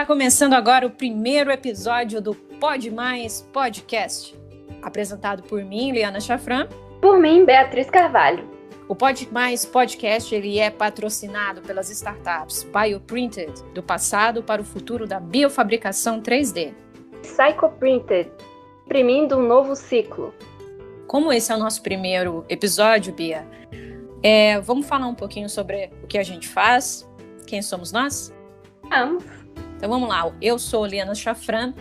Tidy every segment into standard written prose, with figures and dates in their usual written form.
começando agora o primeiro episódio do Pode Mais Podcast, apresentado por mim, Liana Chafran. Por mim, Beatriz Carvalho. O Pode Mais Podcast ele é patrocinado pelas startups Bioprinted, do passado para o futuro da biofabricação 3D. Psychoprinted, imprimindo um novo ciclo. Como esse é o nosso primeiro episódio, Bia, vamos falar um pouquinho sobre o que a gente faz, quem somos nós? Vamos. Então vamos lá, eu sou Liana Chafran,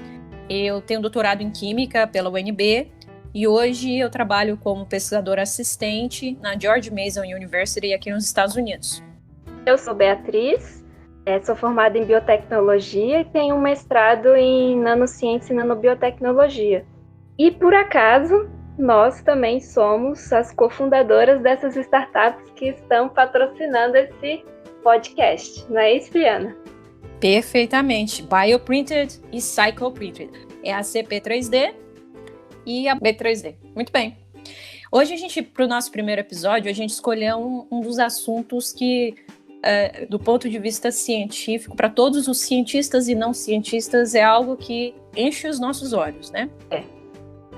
eu tenho doutorado em Química pela UNB e hoje eu trabalho como pesquisadora assistente na George Mason University aqui nos Estados Unidos. Eu sou Beatriz, sou formada em biotecnologia e tenho um mestrado em nanociência e nanobiotecnologia. E por acaso, nós também somos as cofundadoras dessas startups que estão patrocinando esse podcast, não é isso, Liana? Perfeitamente. Bioprinted e Psychoprinted. É a CP3D e a B3D. Muito bem. Hoje, para o nosso primeiro episódio, a gente escolheu um dos assuntos que, do ponto de vista científico, para todos os cientistas e não cientistas, é algo que enche os nossos olhos, né?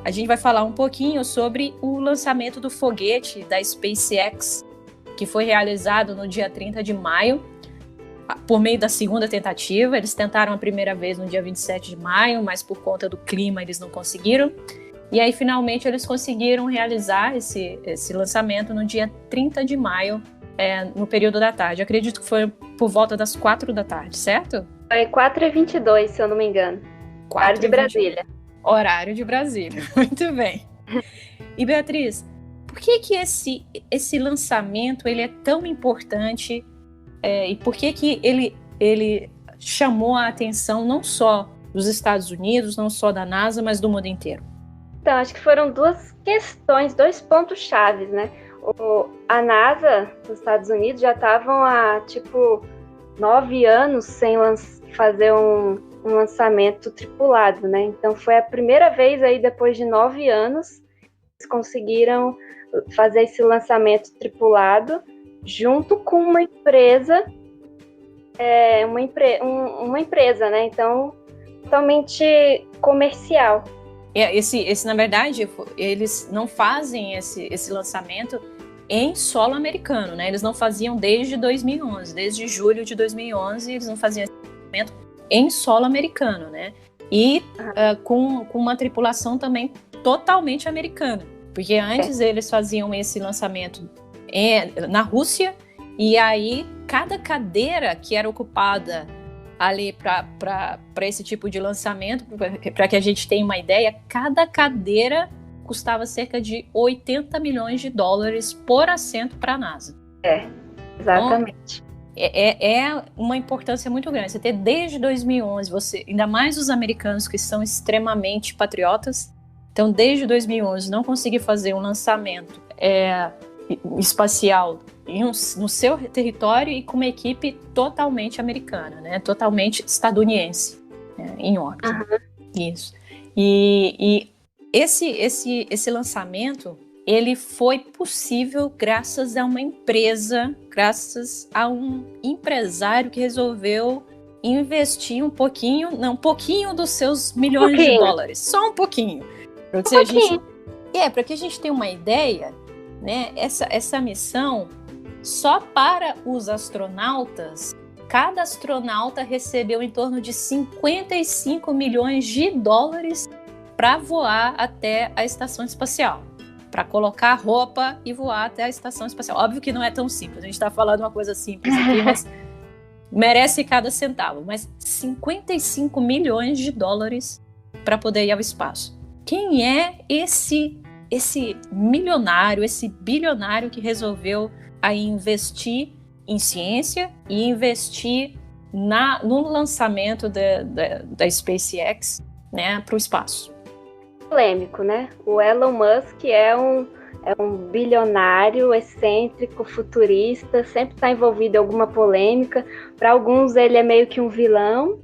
A gente vai falar um pouquinho sobre o lançamento do foguete da SpaceX, que foi realizado no dia 30 de maio, por meio da segunda tentativa. Eles tentaram a primeira vez no dia 27 de maio, mas por conta do clima eles não conseguiram. E aí, finalmente, eles conseguiram realizar esse lançamento no dia 30 de maio, no período da tarde. Acredito que foi por volta das 4 da tarde, certo? Foi 4h22, se eu não me engano. Horário de Brasília. Horário de Brasília, muito bem. E, Beatriz, por que esse lançamento ele é tão importante e por que ele chamou a atenção não só dos Estados Unidos, não só da NASA, mas do mundo inteiro? Então, acho que foram duas questões, dois pontos chaves, né? A NASA dos Estados Unidos já estavam há, 9 anos sem fazer um lançamento tripulado, né? Então, foi a primeira vez aí, depois de 9 anos, eles conseguiram fazer esse lançamento tripulado junto com uma empresa, uma empresa, né? Então, totalmente comercial. Na verdade, eles não fazem esse lançamento em solo americano, né? Eles não faziam desde 2011, desde julho de 2011, eles não faziam esse lançamento em solo americano, né? E com uma tripulação também totalmente americana, porque antes eles faziam esse lançamento na Rússia, e aí cada cadeira que era ocupada ali para esse tipo de lançamento, para que a gente tenha uma ideia, cada cadeira custava cerca de $80 milhões por assento para a NASA. Exatamente. Então, é uma importância muito grande. Você ter desde 2011, ainda mais os americanos que são extremamente patriotas, então desde 2011 não conseguir fazer um lançamento espacial no seu território e com uma equipe totalmente americana, né? Totalmente estadunidense, em órbita. Isso. E esse lançamento ele foi possível graças a uma empresa, graças a um empresário que resolveu investir um pouquinho dos seus milhões de dólares. Só um pouquinho. Para que a gente tenha uma ideia, né? Essa missão, só para os astronautas, cada astronauta recebeu em torno de $55 milhões para voar até a estação espacial, para colocar roupa e voar até a estação espacial. Óbvio que não é tão simples, a gente está falando uma coisa simples aqui, mas merece cada centavo. Mas $55 milhões para poder ir ao espaço. Quem é esse milionário, esse bilionário que resolveu aí investir em ciência e investir no lançamento da SpaceX, né, para o espaço? Polêmico, né? O Elon Musk é um bilionário excêntrico, futurista, sempre está envolvido em alguma polêmica. Para alguns ele é meio que um vilão,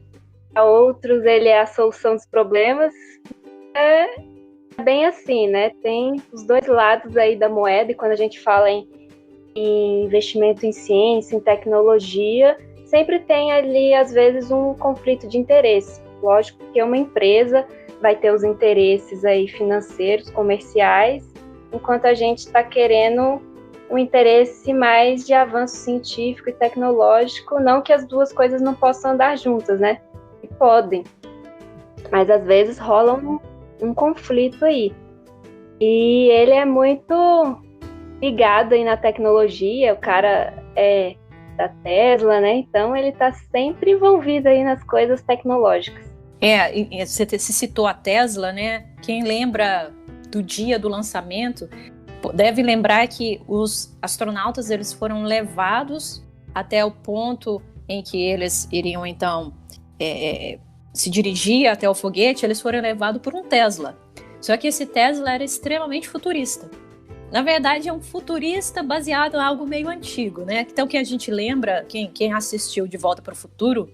para outros ele é a solução dos problemas. É bem assim, né? Tem os dois lados aí da moeda, e quando a gente fala em investimento em ciência, em tecnologia, sempre tem ali, às vezes, um conflito de interesse. Lógico que uma empresa vai ter os interesses aí financeiros, comerciais, enquanto a gente está querendo um interesse mais de avanço científico e tecnológico, não que as duas coisas não possam andar juntas, né? E podem, mas às vezes rola um conflito aí. E ele é muito ligado aí na tecnologia, o cara é da Tesla, né? Então ele está sempre envolvido aí nas coisas tecnológicas. Você se citou a Tesla, né? Quem lembra do dia do lançamento deve lembrar que os astronautas eles foram levados até o ponto em que eles iriam então se dirigir até o foguete. Eles foram levados por um Tesla. Só que esse Tesla era extremamente futurista. Na verdade, é um futurista baseado em algo meio antigo, né? Então, que a gente lembra, quem assistiu De Volta para o Futuro,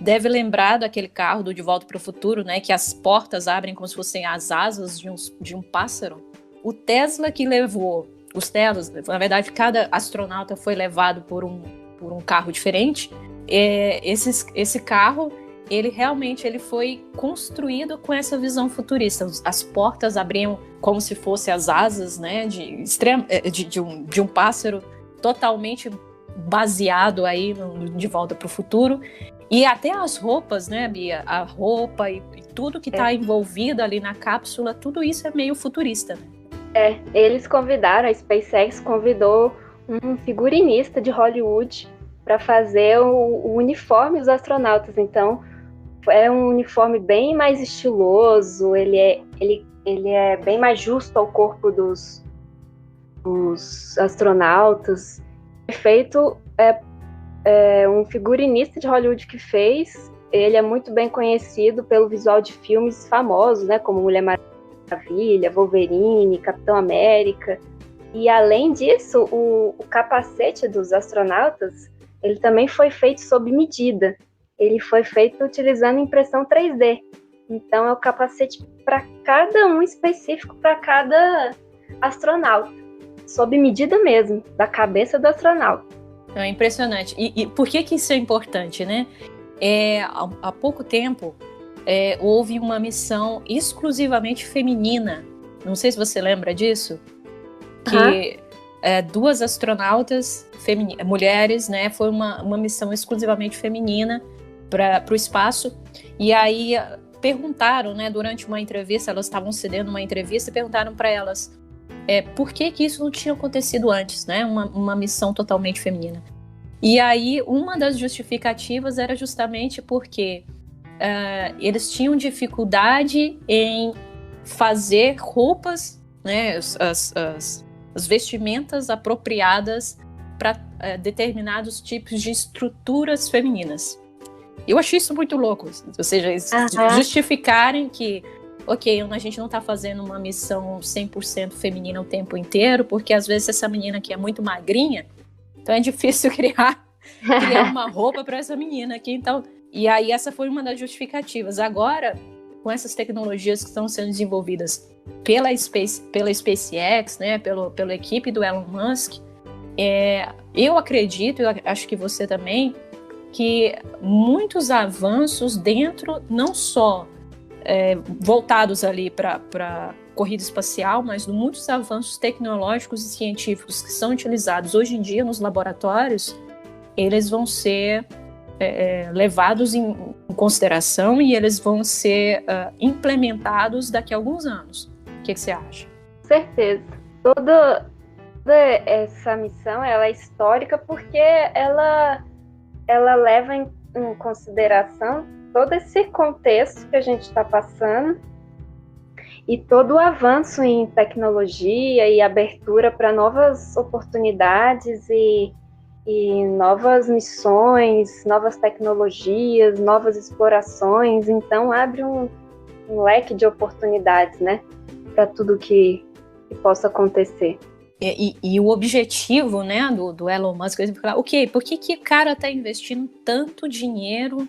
deve lembrar daquele carro do De Volta para o Futuro, né? Que as portas abrem como se fossem as asas de um pássaro. O Tesla que levou, os Teslas, na verdade, cada astronauta foi levado por um carro diferente. Esse carro, ele realmente foi construído com essa visão futurista. As portas abriam como se fossem as asas, né, de um pássaro, totalmente baseado aí De Volta para o Futuro. E até as roupas, né, Bia? A roupa e tudo que está envolvido ali na cápsula, tudo isso é meio futurista, né? Eles convidaram, a SpaceX convidou um figurinista de Hollywood para fazer o uniforme dos astronautas. Então, é um uniforme bem mais estiloso, ele é bem mais justo ao corpo dos astronautas. Feito um figurinista de Hollywood que fez. Ele é muito bem conhecido pelo visual de filmes famosos, né, como Mulher Maravilha, Wolverine, Capitão América. E além disso, o capacete dos astronautas, ele também foi feito sob medida. Ele foi feito utilizando impressão 3D. Então é o capacete para cada um, específico para cada astronauta, sob medida mesmo, da cabeça do astronauta. É impressionante. E por que isso é importante, né? Há pouco tempo houve uma missão exclusivamente feminina. Não sei se você lembra disso. Que duas astronautas mulheres, né? Foi uma missão exclusivamente feminina para o espaço. E aí perguntaram, né? Durante uma entrevista, elas estavam cedendo uma entrevista e perguntaram para elas por que isso não tinha acontecido antes, né? Uma missão totalmente feminina. E aí uma das justificativas era justamente porque eles tinham dificuldade em fazer roupas, né, as vestimentas apropriadas para determinados tipos de estruturas femininas. Eu achei isso muito louco, ou seja, eles justificarem que, ok, a gente não está fazendo uma missão 100% feminina o tempo inteiro, porque às vezes essa menina aqui é muito magrinha, então é difícil criar uma roupa para essa menina aqui, então. E aí essa foi uma das justificativas. Agora, com essas tecnologias que estão sendo desenvolvidas pela SpaceX, né, pela equipe do Elon Musk, eu acredito, eu acho que você também, que muitos avanços dentro, não só voltados ali para corrida espacial, mas muitos avanços tecnológicos e científicos que são utilizados hoje em dia nos laboratórios, eles vão ser levados em consideração e eles vão ser implementados daqui a alguns anos. O que você acha? Com certeza. Toda essa missão ela é histórica porque ela leva em consideração todo esse contexto que a gente está passando e todo o avanço em tecnologia e abertura para novas oportunidades e novas missões, novas tecnologias, novas explorações. Então abre um leque de oportunidades, né, para tudo que possa acontecer. E o objetivo, né, do Elon Musk, ok, por que o cara está investindo tanto dinheiro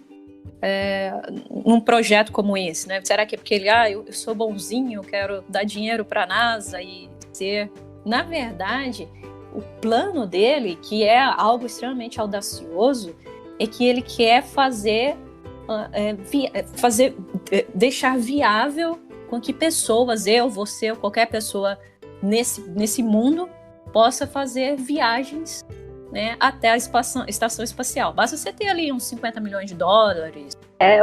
num projeto como esse, né? Será que é porque eu sou bonzinho, eu quero dar dinheiro para a NASA e ser... Na verdade, o plano dele, que é algo extremamente audacioso, é que ele quer deixar viável com que pessoas, eu, você ou qualquer pessoa nesse mundo possa fazer viagens, né, até a estação espacial. Basta você ter ali uns $50 milhões.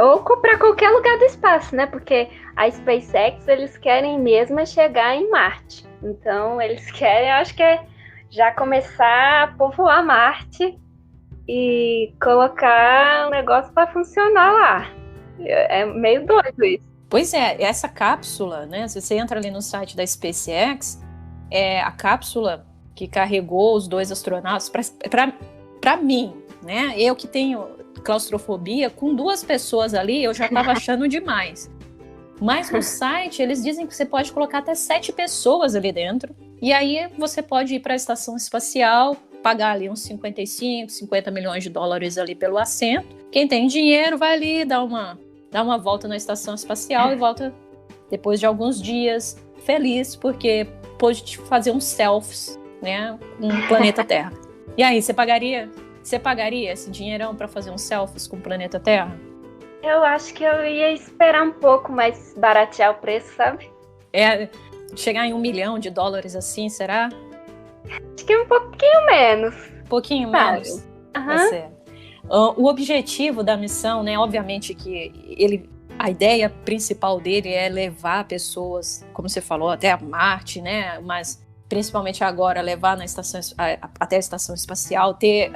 Ou para qualquer lugar do espaço, né? Porque a SpaceX, eles querem mesmo chegar em Marte. Então, eles querem, acho que já começar a povoar Marte e colocar o negócio para funcionar lá. É meio doido isso. Pois é, essa cápsula, né? Se você entra ali no site da SpaceX, é a cápsula que carregou os 2 astronautas para mim, né? Eu que tenho claustrofobia, com 2 pessoas ali, eu já estava achando demais. Mas no site, eles dizem que você pode colocar até 7 pessoas ali dentro. E aí você pode ir para a estação espacial, pagar ali uns $50 milhões ali pelo assento. Quem tem dinheiro vai ali dar uma volta na estação espacial e volta depois de alguns dias feliz, porque pôde fazer uns selfies, né, com o planeta Terra. E aí, você pagaria esse dinheirão para fazer uns selfies com o planeta Terra? Eu acho que eu ia esperar um pouco mais baratear o preço, sabe? Chegar em $1 milhão assim, será? Acho que um pouquinho menos. Um pouquinho menos? Tá certo. O objetivo da missão, né, obviamente que a ideia principal dele é levar pessoas, como você falou, até a Marte, né, mas principalmente agora levar até a estação espacial, ter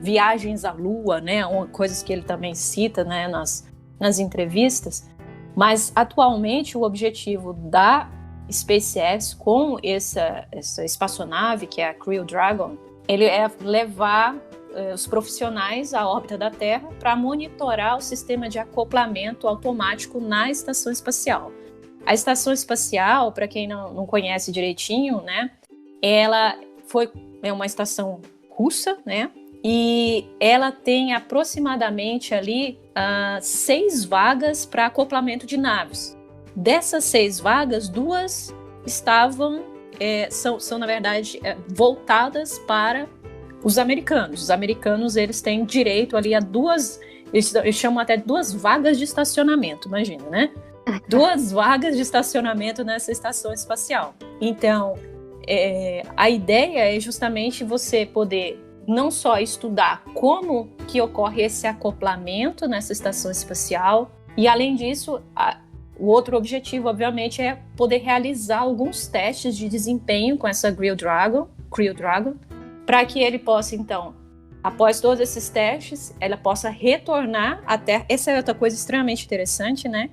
viagens à Lua, né, coisas que ele também cita, né, nas entrevistas. Mas atualmente o objetivo da SpaceX com essa espaçonave, que é a Crew Dragon, ele é levar os profissionais à órbita da Terra para monitorar o sistema de acoplamento automático na estação espacial. A estação espacial, para quem não conhece direitinho, né, ela é uma estação russa, né, e ela tem aproximadamente ali 6 vagas para acoplamento de naves. Dessas 6 vagas, 2 são na verdade, voltadas para os americanos. Os americanos, eles têm direito ali a 2, eles chamam até 2 vagas de estacionamento, imagina, né? 2 vagas de estacionamento nessa estação espacial. Então, a ideia é justamente você poder não só estudar como que ocorre esse acoplamento nessa estação espacial, e além disso, o outro objetivo, obviamente, é poder realizar alguns testes de desempenho com essa Crew Dragon, para que ele possa, então, após todos esses testes, ela possa retornar à Terra. Essa é outra coisa extremamente interessante, né?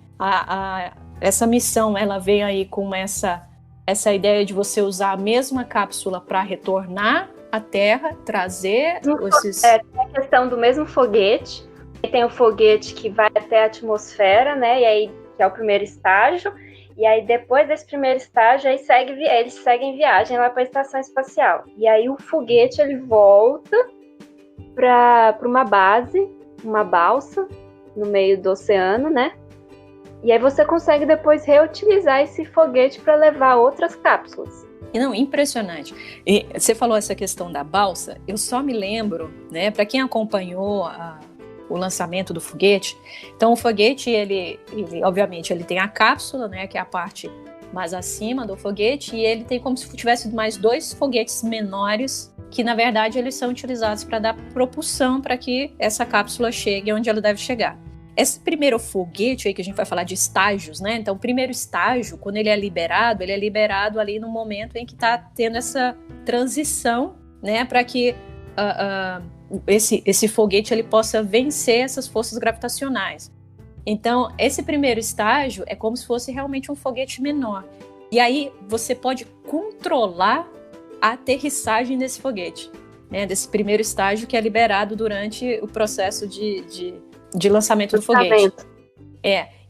Essa missão, ela vem aí com essa ideia de você usar a mesma cápsula para retornar à Terra, trazer esses... Tem a questão do mesmo foguete. Tem o foguete que vai até a atmosfera, né? E aí, que é o primeiro estágio. E aí, depois desse primeiro estágio, aí eles seguem viagem lá para a estação espacial. E aí, o foguete, ele volta para uma base, uma balsa, no meio do oceano, né? E aí, você consegue depois reutilizar esse foguete para levar outras cápsulas. Não, impressionante. E você falou essa questão da balsa, eu só me lembro, né, para quem acompanhou o lançamento do foguete. Então, o foguete, ele obviamente, ele tem a cápsula, né, que é a parte mais acima do foguete, e ele tem como se tivesse mais 2 foguetes menores, que, na verdade, eles são utilizados para dar propulsão para que essa cápsula chegue onde ela deve chegar. Esse primeiro foguete aí, que a gente vai falar de estágios, né? Então, o primeiro estágio, quando ele é liberado ali no momento em que está tendo essa transição, né, para que esse foguete ele possa vencer essas forças gravitacionais. Então, esse primeiro estágio é como se fosse realmente um foguete menor. E aí, você pode controlar a aterrissagem desse foguete, né, desse primeiro estágio que é liberado durante o processo de lançamento do foguete.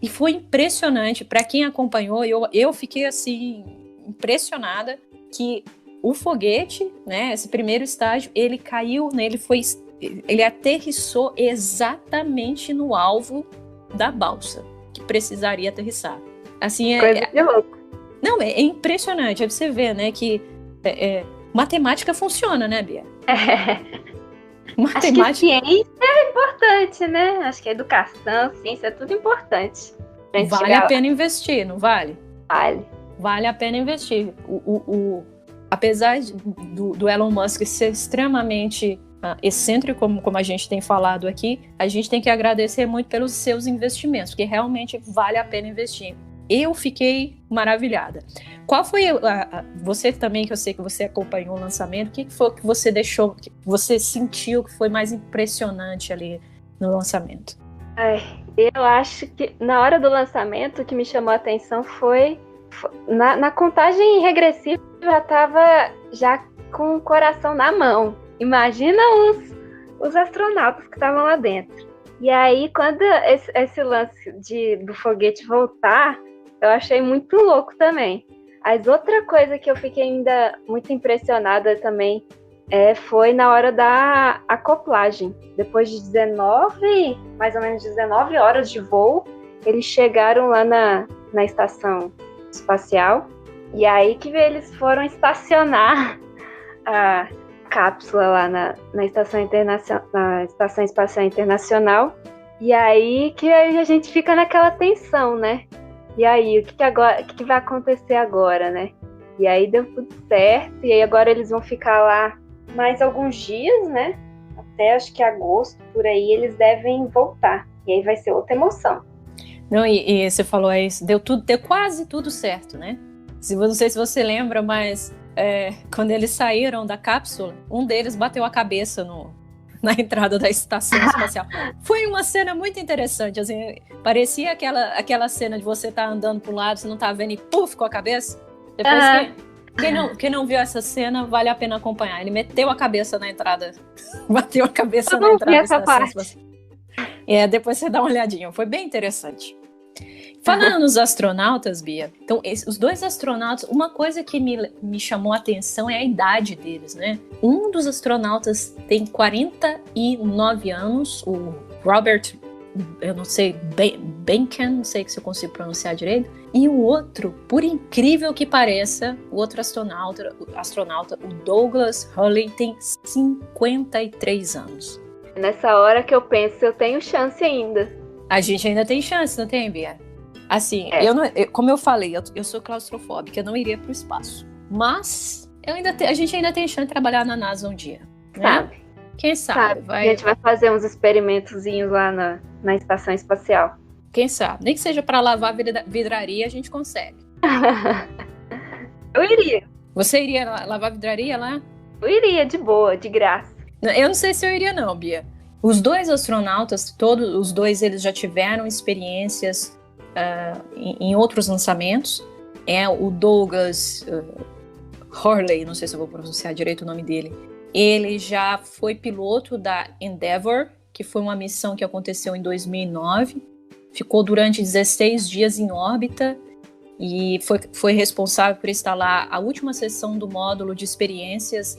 E foi impressionante, para quem acompanhou, eu fiquei assim, impressionada que o foguete, né, esse primeiro estágio, ele caiu, né, ele aterrissou exatamente no alvo da balsa, que precisaria aterrissar. Assim, coisa de louco. Não, é impressionante, aí você vê, né, que matemática funciona, né, Bia? Matemática... Acho que ciência é importante, né? Acho que educação, ciência, é tudo importante. Vale a pena investir, não vale? Vale. Vale a pena investir. Apesar do Elon Musk ser extremamente excêntrico, como a gente tem falado aqui, a gente tem que agradecer muito pelos seus investimentos, porque realmente vale a pena investir. Eu fiquei maravilhada. Qual foi você também, que eu sei que você acompanhou o lançamento, o que foi que você deixou, que você sentiu que foi mais impressionante ali no lançamento? Eu acho que na hora do lançamento o que me chamou a atenção foi na contagem regressiva, já estava já com o coração na mão. Imagina os astronautas que estavam lá dentro. E aí, quando esse lance do foguete voltar, eu achei muito louco também. Mas outra coisa que eu fiquei ainda muito impressionada também foi na hora da acoplagem. Depois de mais ou menos 19 horas de voo, eles chegaram lá na estação espacial. E aí que eles foram estacionar a cápsula lá na Estação Espacial Internacional. E aí que a gente fica naquela tensão, né? E aí, o que vai acontecer agora, né? E aí deu tudo certo, e aí agora eles vão ficar lá mais alguns dias, né? Até acho que agosto, por aí, eles devem voltar. E aí vai ser outra emoção. Não, e você falou isso, deu quase tudo certo, né? Não sei se você lembra, mas quando eles saíram da cápsula, um deles bateu a cabeça na entrada da estação espacial. Foi uma cena muito interessante, assim, parecia aquela cena de você estar andando para um lado, você não tá vendo e puf, com a cabeça. Depois, quem não viu essa cena, vale a pena acompanhar. Ele meteu a cabeça na entrada, bateu a cabeça na entrada da estação espacial. Depois você dá uma olhadinha, foi bem interessante. Falando nos astronautas, Bia, então os dois astronautas, uma coisa que me chamou a atenção é a idade deles, né? Um dos astronautas tem 49 anos, o Robert, eu não sei, Behnken, não sei se eu consigo pronunciar direito, e o outro, por incrível que pareça, o outro astronauta, o Douglas Hurley, tem 53 anos. Nessa hora que eu penso, eu tenho chance ainda. A gente ainda tem chance, não tem, Bia? Assim, como eu falei, eu sou claustrofóbica, eu não iria para o espaço. Mas a gente ainda tem chance de trabalhar na NASA um dia. Né? Sabe? Quem sabe? A gente vai fazer uns experimentozinhos lá na estação espacial. Quem sabe? Nem que seja para lavar vidraria, a gente consegue. Eu iria. Você iria lavar vidraria lá? Eu iria, de boa, de graça. Eu não sei se eu iria não, Bia. Os dois astronautas, todos os dois, eles já tiveram experiências em outros lançamentos. O Douglas Hurley, não sei se eu vou pronunciar direito o nome dele, ele já foi piloto da Endeavour, que foi uma missão que aconteceu em 2009, ficou durante 16 dias em órbita e foi responsável por instalar a última seção do módulo de experiências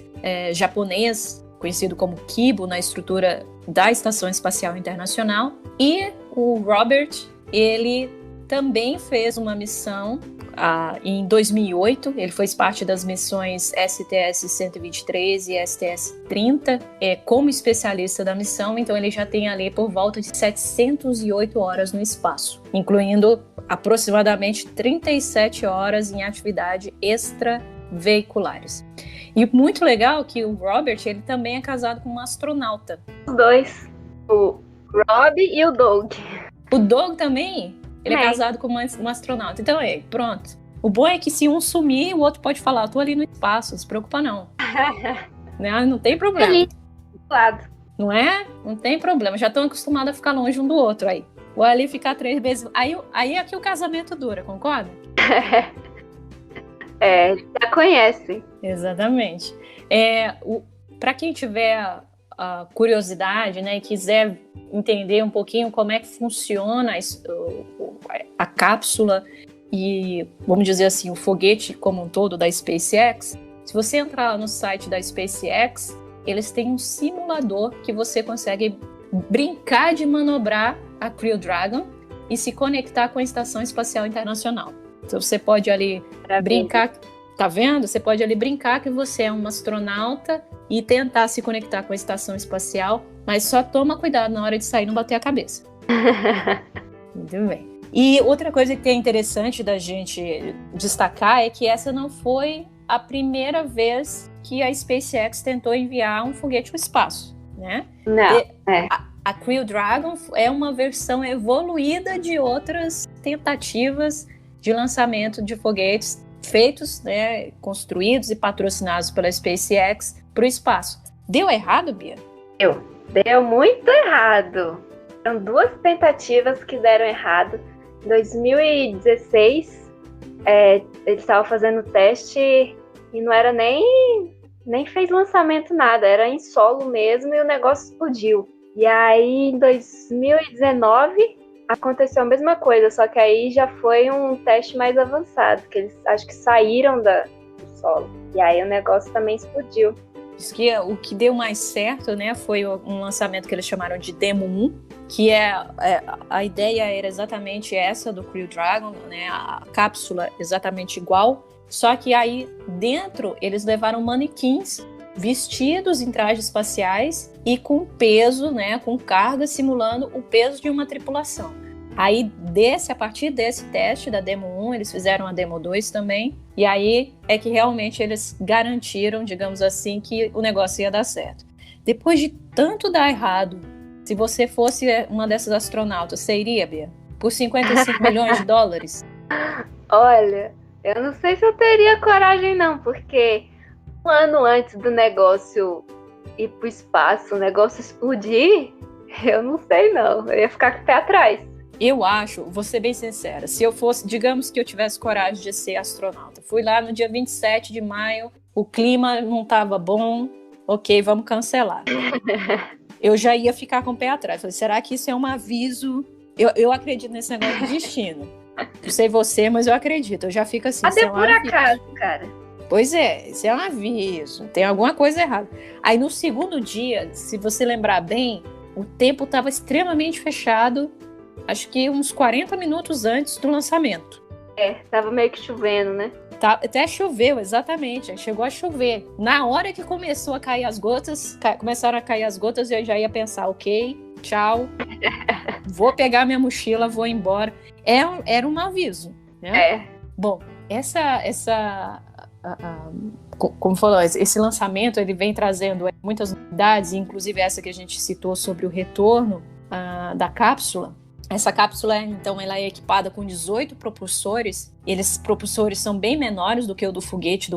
japonês, conhecido como Kibo, na estrutura da Estação Espacial Internacional. E o Robert, ele também fez uma missão em 2008, ele fez parte das missões STS-123 e STS-30 como especialista da missão, então ele já tem ali por volta de 708 horas no espaço, incluindo aproximadamente 37 horas em atividade extraveiculares. E muito legal que o Robert, ele também é casado com uma astronauta. Os dois, o Rob e o Doug. O Doug também? Ele é casado com uma astronauta. Então, pronto. O bom é que se um sumir, o outro pode falar, eu tô ali no espaço, não se preocupa não. Né? Não tem problema. Ali, do lado. Não é? Não tem problema. Já estão acostumados a ficar longe um do outro aí. Ou ali ficar 3 vezes. Aí é que o casamento dura, concorda? Já conhecem. Exatamente. Para quem tiver curiosidade, né, e quiser entender um pouquinho como é que funciona a cápsula e, vamos dizer assim, o foguete como um todo da SpaceX, se você entrar lá no site da SpaceX, eles têm um simulador que você consegue brincar de manobrar a Crew Dragon e se conectar com a Estação Espacial Internacional. Então você pode ali brincar. Tá vendo? Você pode ali brincar que você é um astronauta e tentar se conectar com a estação espacial, mas só toma cuidado na hora de sair, não bater a cabeça. Muito bem. E outra coisa que é interessante da gente destacar é que essa não foi a primeira vez que a SpaceX tentou enviar um foguete ao espaço, né? Não, A Crew Dragon é uma versão evoluída de outras tentativas de lançamento de foguetes feitos, né, construídos e patrocinados pela SpaceX para o espaço. Deu errado, Bia? Deu muito errado. Foram 2 tentativas que deram errado. Em 2016, eles estavam fazendo teste e não era nem fez lançamento nada, era em solo mesmo e o negócio explodiu. E aí, em 2019, aconteceu a mesma coisa, só que aí já foi um teste mais avançado, que eles acho que saíram do solo. E aí o negócio também explodiu. Diz que o que deu mais certo, né, foi um lançamento que eles chamaram de Demo 1, que a ideia era exatamente essa do Crew Dragon, né, a cápsula exatamente igual, só que aí dentro eles levaram manequins vestidos em trajes espaciais e com peso, né, com carga simulando o peso de uma tripulação. Aí, a partir desse teste da Demo 1, eles fizeram a Demo 2 também, e aí é que realmente eles garantiram, digamos assim, que o negócio ia dar certo. Depois de tanto dar errado, se você fosse uma dessas astronautas, você iria, Bia? Por 55 milhões de dólares? Olha, eu não sei se eu teria coragem não, porque um ano antes do negócio ir pro espaço, o negócio explodir, eu não sei não, eu ia ficar com o pé atrás. Eu acho, vou ser bem sincera, se eu fosse, digamos que eu tivesse coragem de ser astronauta, fui lá no dia 27 de maio, o clima não estava bom, ok, vamos cancelar. Eu já ia ficar com o pé atrás, falei, será que isso é um aviso? Eu acredito nesse negócio de destino. Não sei você, mas eu acredito, eu já fico assim. Até por acaso, cara. Pois é, isso é um aviso, tem alguma coisa errada. Aí no segundo dia, se você lembrar bem, o tempo estava extremamente fechado, acho que uns 40 minutos antes do lançamento. Tava meio que chovendo, né? Até choveu, exatamente, chegou a chover. Na hora que começou a cair as gotas, começaram a cair as gotas, eu já ia pensar, ok, tchau, vou pegar minha mochila, vou embora. Era um aviso, né? Bom, como falou, esse lançamento ele vem trazendo muitas novidades, inclusive essa que a gente citou sobre o retorno da cápsula. Essa cápsula, então, ela é equipada com 18 propulsores. Esses propulsores são bem menores do que o do foguete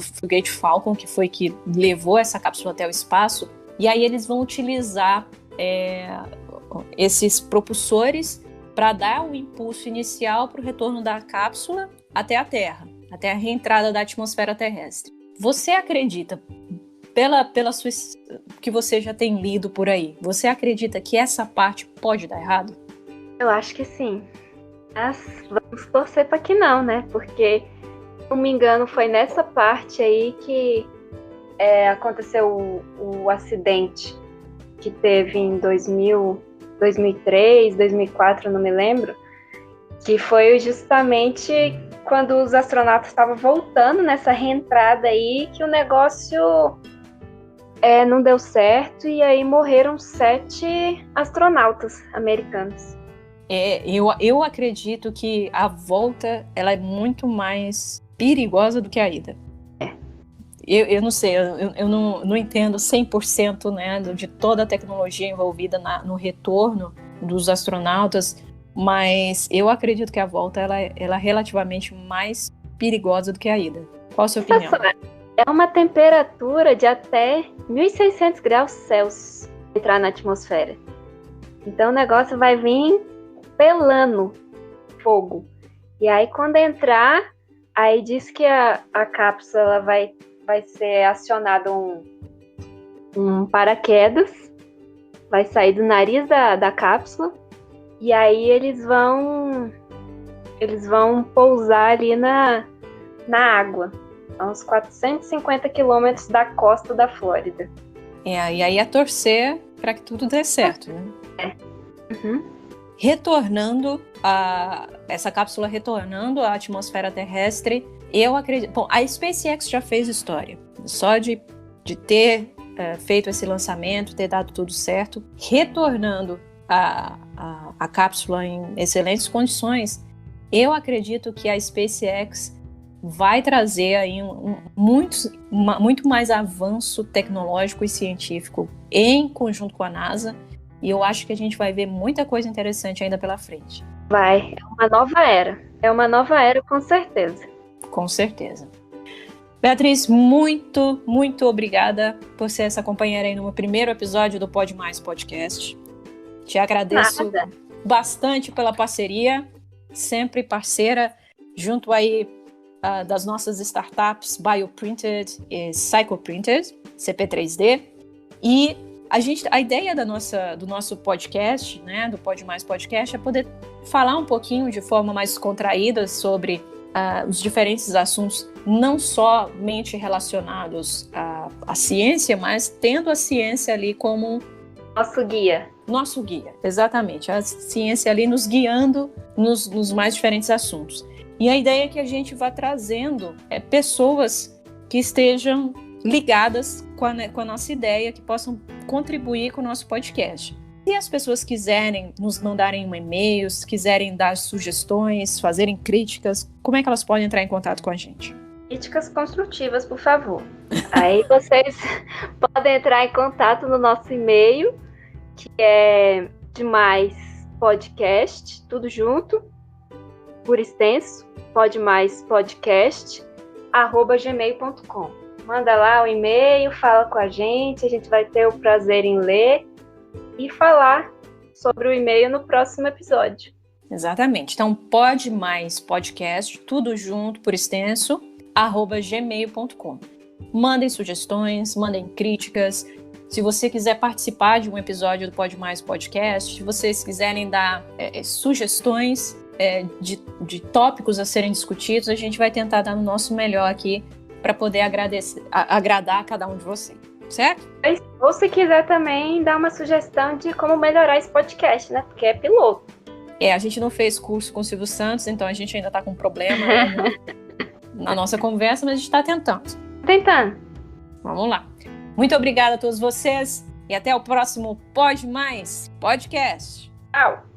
Falcon, que foi que levou essa cápsula até o espaço. E aí eles vão utilizar esses propulsores para dar o impulso inicial para o retorno da cápsula até a Terra, até a reentrada da atmosfera terrestre. Você acredita, pela sua que você já tem lido por aí, você acredita que essa parte pode dar errado? Eu acho que sim. Mas vamos torcer para que não, né? Porque, se não me engano, foi nessa parte aí que aconteceu o acidente que teve em 2003, 2004, não me lembro, que foi justamente quando os astronautas estavam voltando nessa reentrada aí que o negócio não deu certo e aí morreram 7 astronautas americanos. Eu acredito que a volta ela é muito mais perigosa do que a ida. Eu não sei, eu não entendo 100%, né, de toda a tecnologia envolvida no retorno dos astronautas, mas eu acredito que a volta ela é relativamente mais perigosa do que a ida. Qual a sua opinião? É uma temperatura de até 1.600 graus Celsius entrar na atmosfera. Então o negócio vai vir pelando fogo. E aí quando entrar, aí diz que a cápsula vai ser acionado um paraquedas, vai sair do nariz da cápsula, e aí eles vão pousar ali na água, a uns 450 quilômetros da costa da Flórida. E aí é torcer para que tudo dê certo, né? Uhum. retornando essa cápsula retornando à atmosfera terrestre. Eu acredito. Bom, a SpaceX já fez história. Só de ter feito esse lançamento, ter dado tudo certo, retornando a cápsula em excelentes condições, eu acredito que a SpaceX vai trazer aí muito mais avanço tecnológico e científico em conjunto com a NASA, e eu acho que a gente vai ver muita coisa interessante ainda pela frente. Vai, é uma nova era. É uma nova era, com certeza. Com certeza. Beatriz, muito, muito obrigada por ser essa companheira aí no meu primeiro episódio do Pode Mais Podcast. Te agradeço bastante pela parceria, sempre parceira, junto aí das nossas startups Bioprinted e Psychoprinted, CP3D. E a ideia do nosso podcast, né, do Pode Mais Podcast, é poder falar um pouquinho de forma mais descontraída sobre os diferentes assuntos, não somente relacionados à ciência, mas tendo a ciência ali como Nosso guia, exatamente. A ciência ali nos guiando nos mais diferentes assuntos. E a ideia é que a gente vá trazendo pessoas que estejam ligadas com a nossa ideia, que possam contribuir com o nosso podcast. Se as pessoas quiserem nos mandarem um e-mail, se quiserem dar sugestões, fazerem críticas, como é que elas podem entrar em contato com a gente? Críticas construtivas, por favor. Aí vocês podem entrar em contato no nosso e-mail, que é demaispodcast, tudo junto, por extenso, podemaispodcast@gmail.com. Manda lá o e-mail, fala com a gente vai ter o prazer em ler e falar sobre o e-mail no próximo episódio. Exatamente. Então, podemaispodcast, tudo junto, por extenso, @gmail.com. Mandem sugestões, mandem críticas. Se você quiser participar de um episódio do Pode Mais Podcast, se vocês quiserem dar sugestões de tópicos a serem discutidos, a gente vai tentar dar o nosso melhor aqui para poder agradar a cada um de vocês, certo? Ou se quiser também dar uma sugestão de como melhorar esse podcast, né? Porque é piloto. A gente não fez curso com o Silvio Santos, então a gente ainda está com um problema na nossa conversa, mas a gente está tentando. Vamos lá. Muito obrigada a todos vocês e até o próximo Pode Mais Podcast. Tchau.